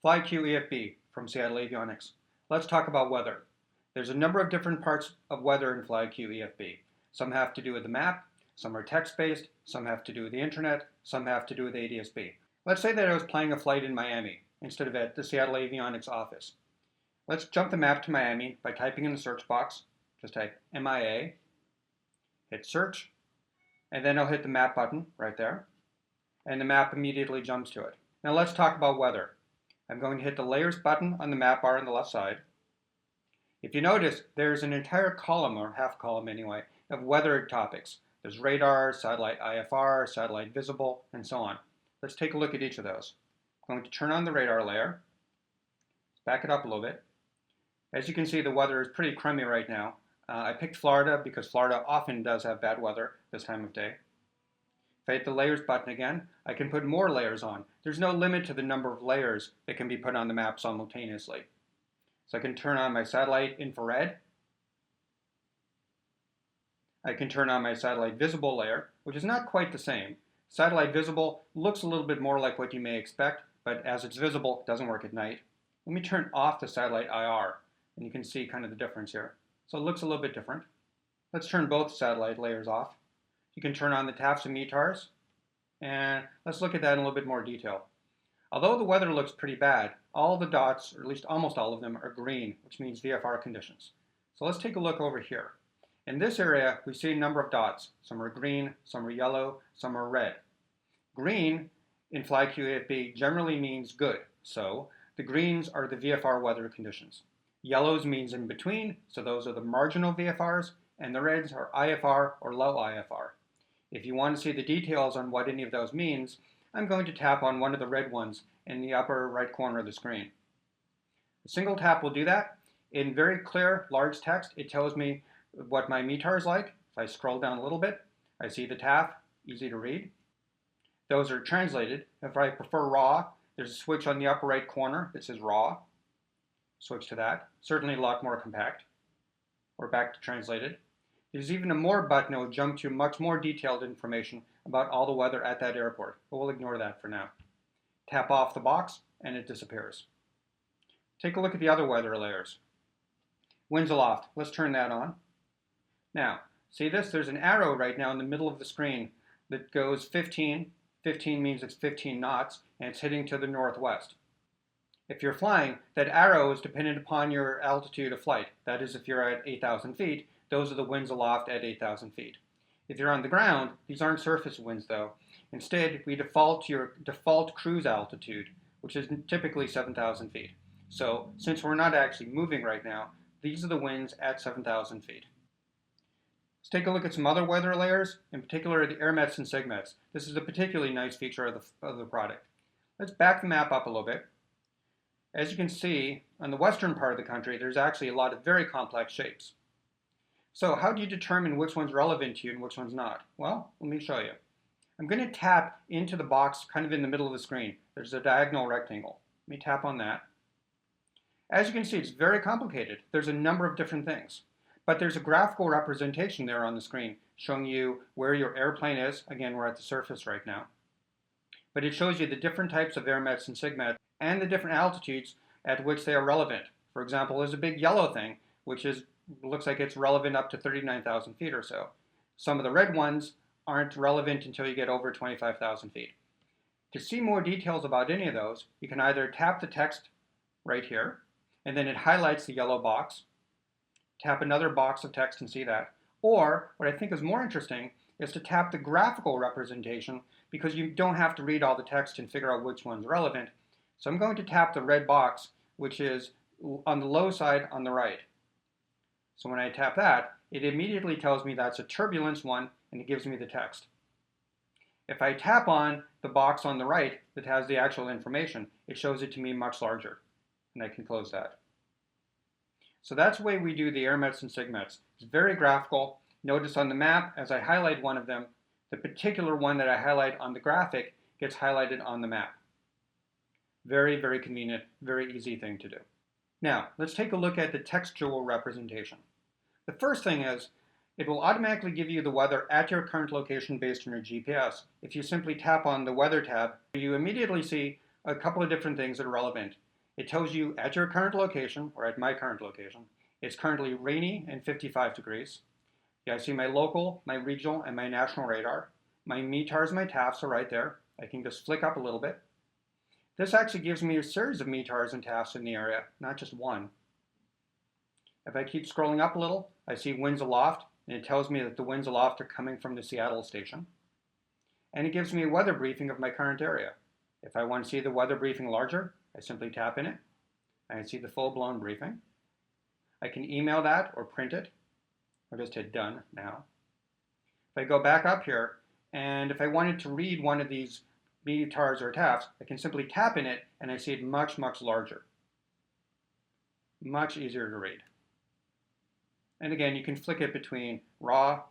FlyQ EFB from Seattle Avionics. Let's talk about weather. There's a number of different parts of weather in FlyQ EFB. Some have to do with the map, some are text-based, some have to do with the internet, some have to do with ADSB. Let's say that I was planning a flight in Miami instead of at the Seattle Avionics office. Let's jump the map to Miami by typing in the search box. Just type MIA, hit search, and then I'll hit the map button right there, and the map immediately jumps to it. Now let's talk about weather. I'm going to hit the layers button on the map bar on the left side. If you notice, there's an entire column, or half column anyway, of weather topics. There's radar, satellite IFR, satellite visible, and so on. Let's take a look at each of those. I'm going to turn on the radar layer, back it up a little bit. As you can see, the weather is pretty crummy right now. I picked Florida because Florida often does have bad weather this time of day. If I hit the layers button again, I can put more layers on. There's no limit to the number of layers that can be put on the map simultaneously. So I can turn on my satellite infrared. I can turn on my satellite visible layer, which is not quite the same. Satellite visible looks a little bit more like what you may expect, but as it's visible, it doesn't work at night. Let me turn off the satellite IR, and you can see kind of the difference here. So it looks a little bit different. Let's turn both satellite layers off. You can turn on the TAFs and METARs, and let's look at that in a little bit more detail. Although the weather looks pretty bad, all the dots, or at least almost all of them, are green, which means VFR conditions. So let's take a look over here. In this area, we see a number of dots. Some are green, some are yellow, some are red. Green in FlyQ EFB generally means good, so the greens are the VFR weather conditions. Yellows means in between, so those are the marginal VFRs, and the reds are IFR or low IFR. If you want to see the details on what any of those means, I'm going to tap on one of the red ones in the upper right corner of the screen. A single tap will do that. In very clear, large text, it tells me what my METAR is like. If I scroll down a little bit, I see the TAF, easy to read. Those are translated. If I prefer raw, there's a switch on the upper right corner that says raw. Switch to that. Certainly a lot more compact. We're back to translated. There's even a more button that will jump to much more detailed information about all the weather at that airport, but we'll ignore that for now. Tap off the box and it disappears. Take a look at the other weather layers. Winds aloft, let's turn that on. Now, see this? There's an arrow right now in the middle of the screen that goes 15. 15 means it's 15 knots and it's heading to the northwest. If you're flying, that arrow is dependent upon your altitude of flight. That is, if you're at 8,000 feet, those are the winds aloft at 8,000 feet. If you're on the ground, these aren't surface winds though. Instead, we default to your default cruise altitude, which is typically 7,000 feet. So, since we're not actually moving right now, these are the winds at 7,000 feet. Let's take a look at some other weather layers, in particular the airmets and sigmets. This is a particularly nice feature of the product. Let's back the map up a little bit. As you can see, on the western part of the country, there's actually a lot of very complex shapes. So how do you determine which one's relevant to you and which one's not? Well, let me show you. I'm going to tap into the box kind of in the middle of the screen. There's a diagonal rectangle. Let me tap on that. As you can see, it's very complicated. There's a number of different things. But there's a graphical representation there on the screen showing you where your airplane is. Again, we're at the surface right now. But it shows you the different types of airmets and sigmets and the different altitudes at which they are relevant. For example, there's a big yellow thing, which looks like it's relevant up to 39,000 feet or so. Some of the red ones aren't relevant until you get over 25,000 feet. To see more details about any of those, you can either tap the text right here, and then it highlights the yellow box. Tap another box of text and see that. Or, what I think is more interesting, is to tap the graphical representation, because you don't have to read all the text and figure out which one's relevant. So I'm going to tap the red box, which is on the low side on the right. So when I tap that, it immediately tells me that's a turbulence one, and it gives me the text. If I tap on the box on the right that has the actual information, it shows it to me much larger, and I can close that. So that's the way we do the airmets and sigmets. It's very graphical. Notice on the map, as I highlight one of them, the particular one that I highlight on the graphic gets highlighted on the map. Very, very convenient, very easy thing to do. Now, let's take a look at the textual representation. The first thing is, it will automatically give you the weather at your current location based on your GPS. If you simply tap on the Weather tab, you immediately see a couple of different things that are relevant. It tells you at your current location, or at my current location, it's currently rainy and 55 degrees. Yeah, I see my local, my regional, and my national radar. My METARs, my TAFs are right there. I can just flick up a little bit. This actually gives me a series of METARs and TAFs in the area, not just one. If I keep scrolling up a little, I see winds aloft, and it tells me that the winds aloft are coming from the Seattle station. And it gives me a weather briefing of my current area. If I want to see the weather briefing larger, I simply tap in it, and I see the full-blown briefing. I can email that or print it. I'll just hit done now. If I go back up here, and if I wanted to read one of these METARs or TAFs, I can simply tap in it, and I see it much, much larger. Much easier to read. And again, you can flick it between raw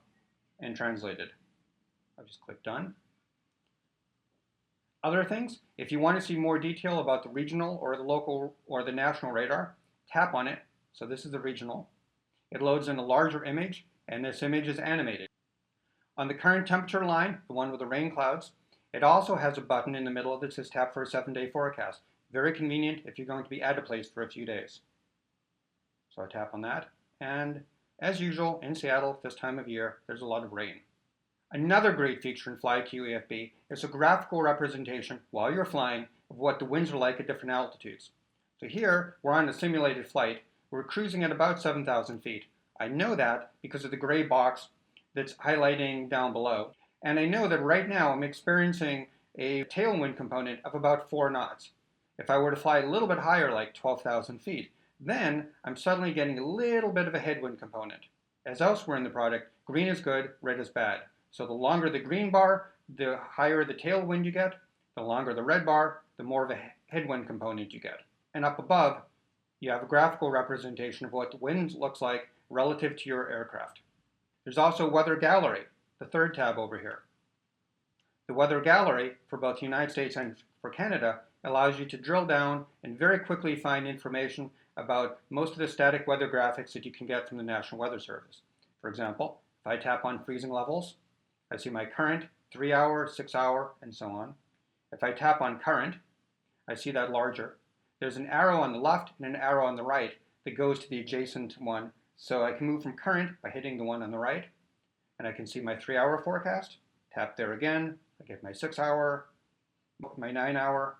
and translated. I'll just click done. Other things, if you want to see more detail about the regional or the local or the national radar, tap on it. So this is the regional. It loads in a larger image, and this image is animated. On the current temperature line, the one with the rain clouds, it also has a button in the middle that says tap for a 7-day forecast. Very convenient if you're going to be at a place for a few days. So I tap on that, and as usual in Seattle this time of year, there's a lot of rain. Another great feature in FlyQ EFB is a graphical representation while you're flying of what the winds are like at different altitudes. So here, we're on a simulated flight. We're cruising at about 7,000 feet. I know that because of the gray box that's highlighting down below. And I know that right now I'm experiencing a tailwind component of about 4 knots. If I were to fly a little bit higher, like 12,000 feet, then I'm suddenly getting a little bit of a headwind component. As elsewhere in the product, green is good, red is bad. So the longer the green bar, the higher the tailwind you get. The longer the red bar, the more of a headwind component you get. And up above, you have a graphical representation of what the wind looks like relative to your aircraft. There's also Weather Gallery, the third tab over here. The Weather Gallery, for both the United States and for Canada, allows you to drill down and very quickly find information about most of the static weather graphics that you can get from the National Weather Service. For example, if I tap on freezing levels, I see my current, 3-hour, 6-hour, and so on. If I tap on current, I see that larger. There's an arrow on the left and an arrow on the right that goes to the adjacent one. So I can move from current by hitting the one on the right, and I can see my 3-hour forecast. Tap there again, I get my 6-hour, my 9-hour,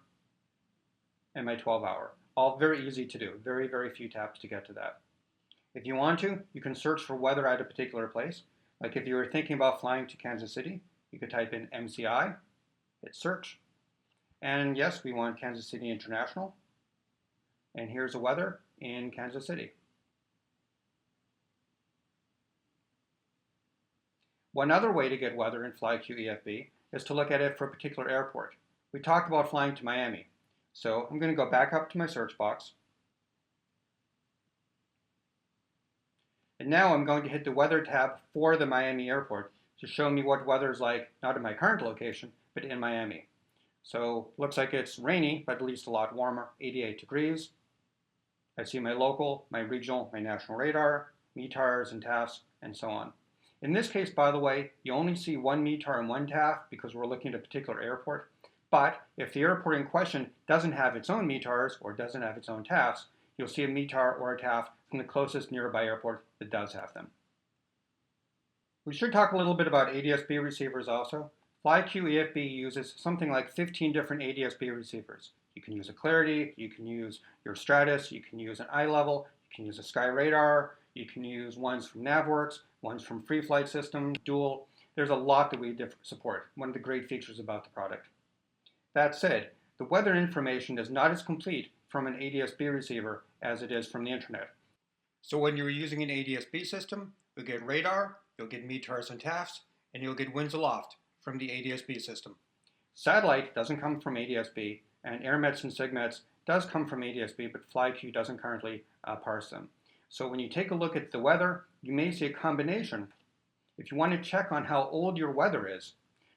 and my 12-hour. All very easy to do, very, very few taps to get to that. If you want to, you can search for weather at a particular place. Like if you were thinking about flying to Kansas City, you could type in MCI, hit search. And yes, we want Kansas City International. And here's the weather in Kansas City. One other way to get weather in FlyQ EFB is to look at it for a particular airport. We talked about flying to Miami. So I'm going to go back up to my search box. And now I'm going to hit the weather tab for the Miami airport to show me what weather is like, not in my current location, but in Miami. So looks like it's rainy, but at least a lot warmer, 88 degrees. I see my local, my regional, my national radar, METARs and TAFs, and so on. In this case, by the way, you only see one METAR and one TAF because we're looking at a particular airport. But if the airport in question doesn't have its own METARs or doesn't have its own TAFs, you'll see a METAR or a TAF from the closest nearby airport that does have them. We should talk a little bit about ADS-B receivers also. FlyQ EFB uses something like 15 different ADS-B receivers. You can use a Clarity, you can use your Stratus, you can use an iLevel, you can use a Sky Radar, you can use ones from Navworks, ones from Free Flight System, Dual. There's a lot that we support, one of the great features about the product. That said, the weather information is not as complete from an ADS-B receiver as it is from the internet. So when you're using an ADS-B system, you'll get radar, you'll get METARs and TAFs, and you'll get winds aloft from the ADS-B system. Satellite doesn't come from ADS-B, and AirMets and SIGMETs does come from ADS-B, but FlyQ doesn't currently parse them. So when you take a look at the weather, you may see a combination. If you want to check on how old your weather is,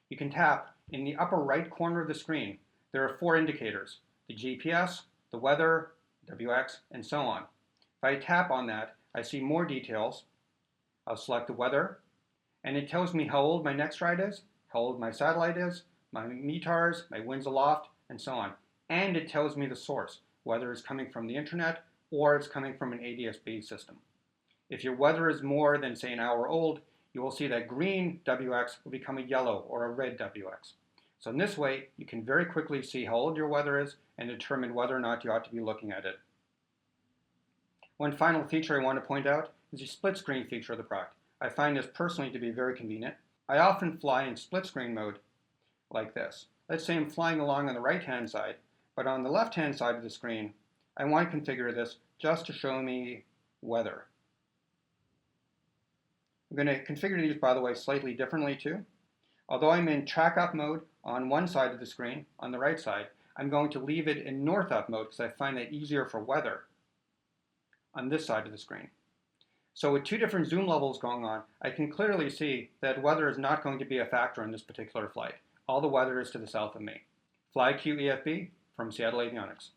you can tap in the upper right corner of the screen. There are 4 indicators: the GPS, the weather, WX, and so on. If I tap on that, I see more details. I'll select the weather, and it tells me how old my next ride is, how old my satellite is, my METARs, my winds aloft, and so on. and it tells me the source, whether it's coming from the internet or it's coming from an ADS-B system. If your weather is more than, say, an hour old, you will see that green WX will become a yellow or a red WX. So in this way, you can very quickly see how old your weather is and determine whether or not you ought to be looking at it. One final feature I want to point out is the split screen feature of the product. I find this personally to be very convenient. I often fly in split screen mode like this. Let's say I'm flying along on the right-hand side, but on the left-hand side of the screen, I want to configure this just to show me weather. I'm going to configure these, by the way, slightly differently too. Although I'm in track up mode on one side of the screen, on the right side, I'm going to leave it in north up mode because I find that easier for weather on this side of the screen. So with two different zoom levels going on, I can clearly see that weather is not going to be a factor in this particular flight. All the weather is to the south of me. FlyQ EFB from Seattle Avionics.